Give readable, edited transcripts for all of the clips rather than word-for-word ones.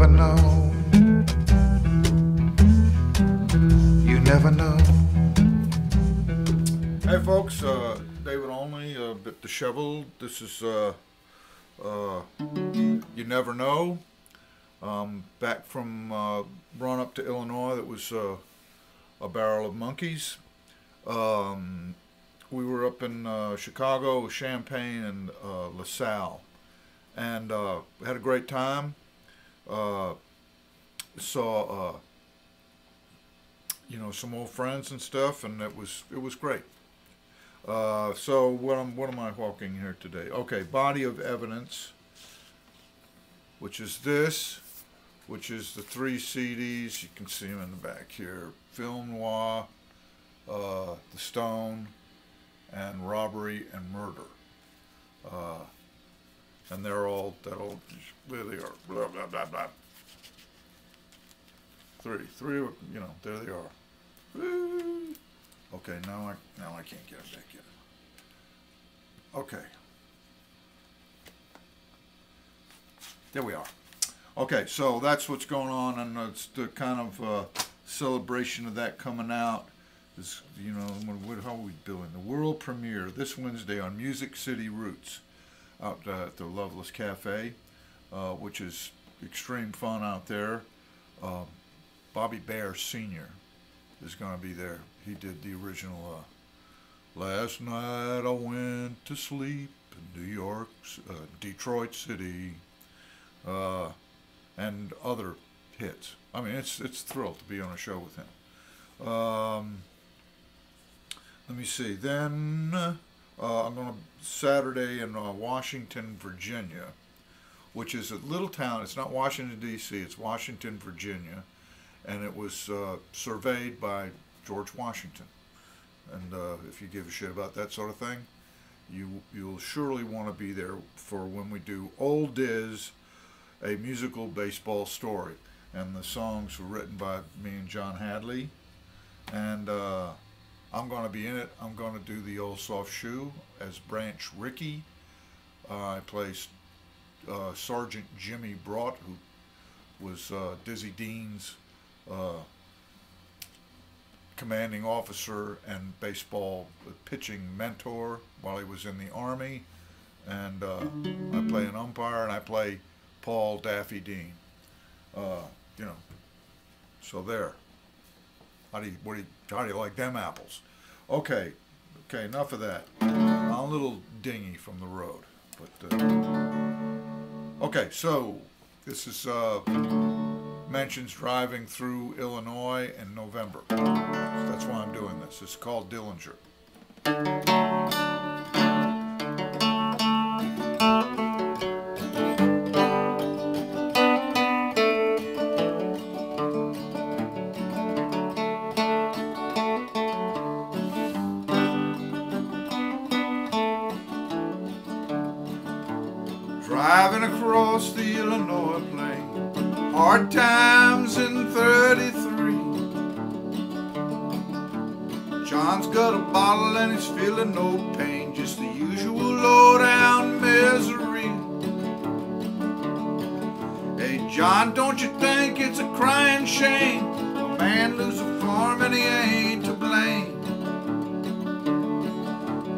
never know. You never know. Hey folks, David Olney, a bit disheveled. This is You Never Know. Back from run up to Illinois, that was a barrel of monkeys. We were up in Chicago, Champaign, and LaSalle, and had a great time. Saw some old friends and stuff, and it was great. So what am I walking here today? Okay, body of evidence, which is this, which is the 3 CDs. You can see them in the back here: Film Noir, The Stone, and Robbery and Murder. And they're all there they are. Blah blah blah blah. Three. There they are. Woo. Okay, now I can't get them back in. Okay. There we are. Okay, so that's what's going on, and it's the kind of celebration of that coming out. Is, how are we doing? The world premiere this Wednesday on Music City Roots out at the Loveless Cafe, which is extreme fun out there. Bobby Bear Sr. is going to be there. He did the original Last Night I Went to Sleep in Detroit City, and other hits. I mean, it's thrilled to be on a show with him. Let me see. Then I'm going to Saturday in Washington, Virginia, which is a little town. It's not Washington, D.C. It's Washington, Virginia, and it was surveyed by George Washington. And if you give a shit about that sort of thing, you'll surely want to be there for when we do Old Diz, a musical baseball story. And the songs were written by me and John Hadley, and I'm going to be in it. I'm going to do the old soft shoe as Branch Rickey. I play Sergeant Jimmy Brought, who was Dizzy Dean's commanding officer and baseball pitching mentor while he was in the Army. And I play an umpire, and I play Paul Daffy Dean. So there. How do you like them apples? Okay, enough of that. I'm a little dingy from the road, but okay. So this is mentions driving through Illinois in November. So that's why I'm doing this. It's called Dillinger. Driving across the Illinois plain, hard times in 33. John's got a bottle and he's feeling no pain, just the usual low-down misery. Hey John, don't you think it's a crying shame a man lose a farm and he ain't to blame?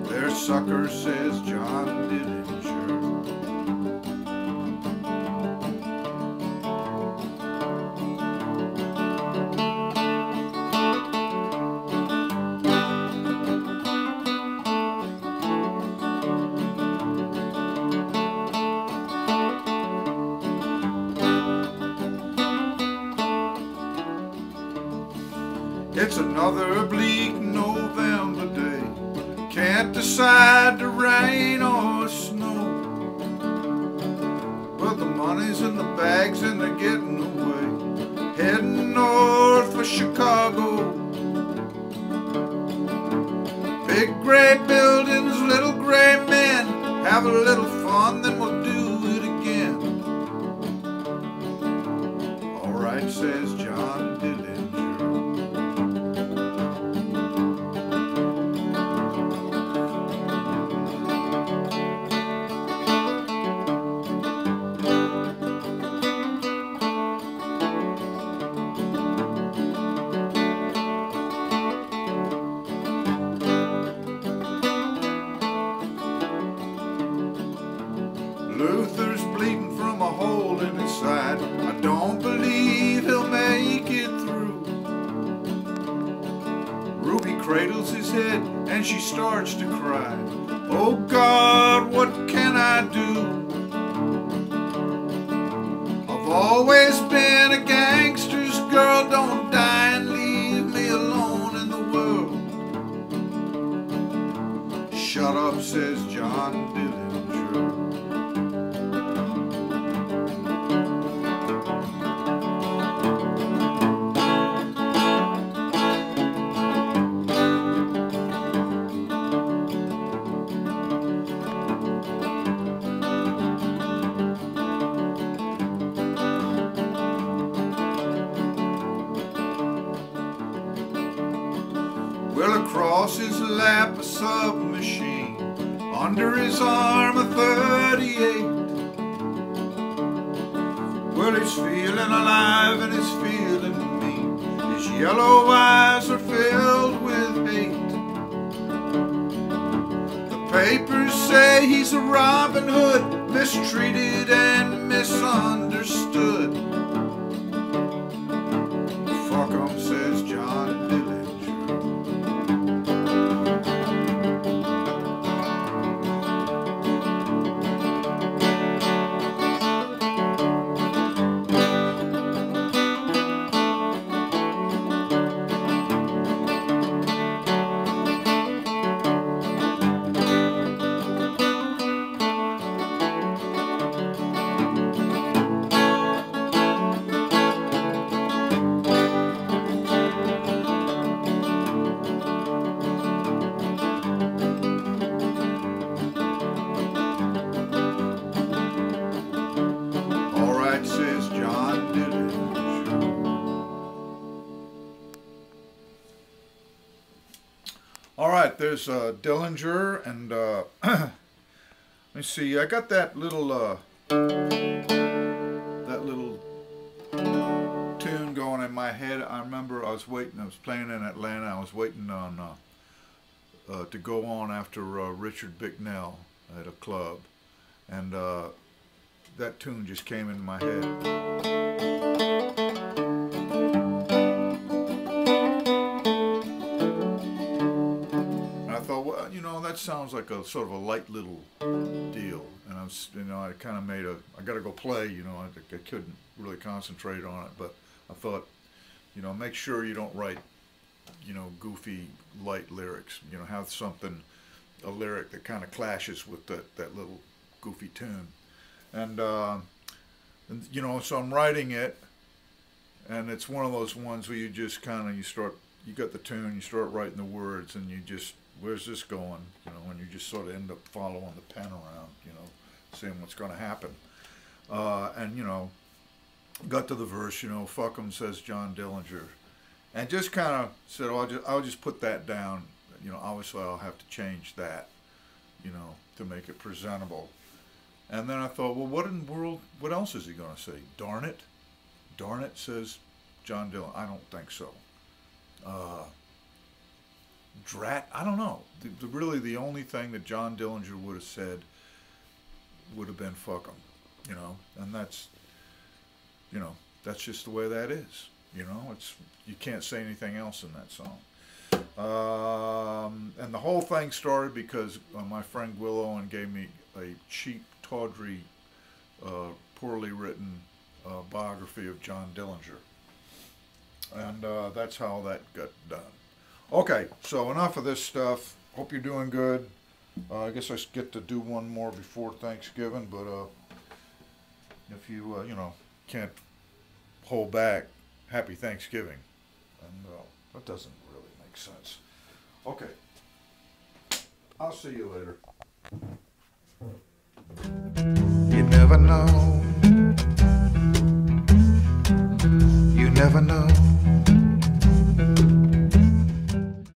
There's sucker, says John Dillinger. It's another bleak November day. Can't decide to rain or snow, but the money's in the bags and they're getting away, heading north for Chicago. Big gray buildings, little gray men, have a little fun, then we'll do it again. All right, says John Dillinger. bleeding from a hole in his side. I don't believe he'll make it through. Ruby cradles his head and she starts to cry. Oh God, what can I do? I've always been a gangster's girl. Don't die and leave me alone in the world. Shut up, says John Dillinger. Well, across his lap a submachine, under his arm a 38. Well, he's feeling alive and he's feeling mean. His yellow eyes are filled with hate. The papers say he's a Robin Hood, mistreated and misunderstood. Fuck 'em, says John Dillinger. Says John Dillinger. All right, there's Dillinger, and let me see. I got that little tune going in my head. I remember I was playing in Atlanta. I was waiting on to go on after Richard Bicknell at a club, and that tune just came into my head. And I thought, well, you know, that sounds like a sort of a light little deal. And I was, you know, I kind of made I got to go play, you know, I couldn't really concentrate on it, but I thought, you know, make sure you don't write, you know, goofy, light lyrics. You know, have something, a lyric that kind of clashes with that little goofy tune. And you know, so I'm writing it, and it's one of those ones where you just kind of, you got the tune, you start writing the words, and you just, where's this going? You know, and you just sort of end up following the pen around, you know, seeing what's going to happen. And, you know, got to the verse, you know, fuck 'em, says John Dillinger. And just kind of said, oh, I'll just put that down. You know, obviously I'll have to change that, you know, to make it presentable. And then I thought, well, what in the world, what else is he going to say? Darn it, says John Dillinger. I don't think so. Drat, I don't know. Really, the only thing that John Dillinger would have said would have been fuck 'em, you know. And that's, you know, that's just the way that is. You know, you can't say anything else in that song. And the whole thing started because my friend Will Owen gave me a cheap, tawdry, poorly written biography of John Dillinger. And that's how that got done. Okay, so enough of this stuff. Hope you're doing good. I guess I get to do one more before Thanksgiving, but if you, you know, can't hold back, happy Thanksgiving. And that doesn't really make sense. Okay. I'll see you later. You never know. You never know.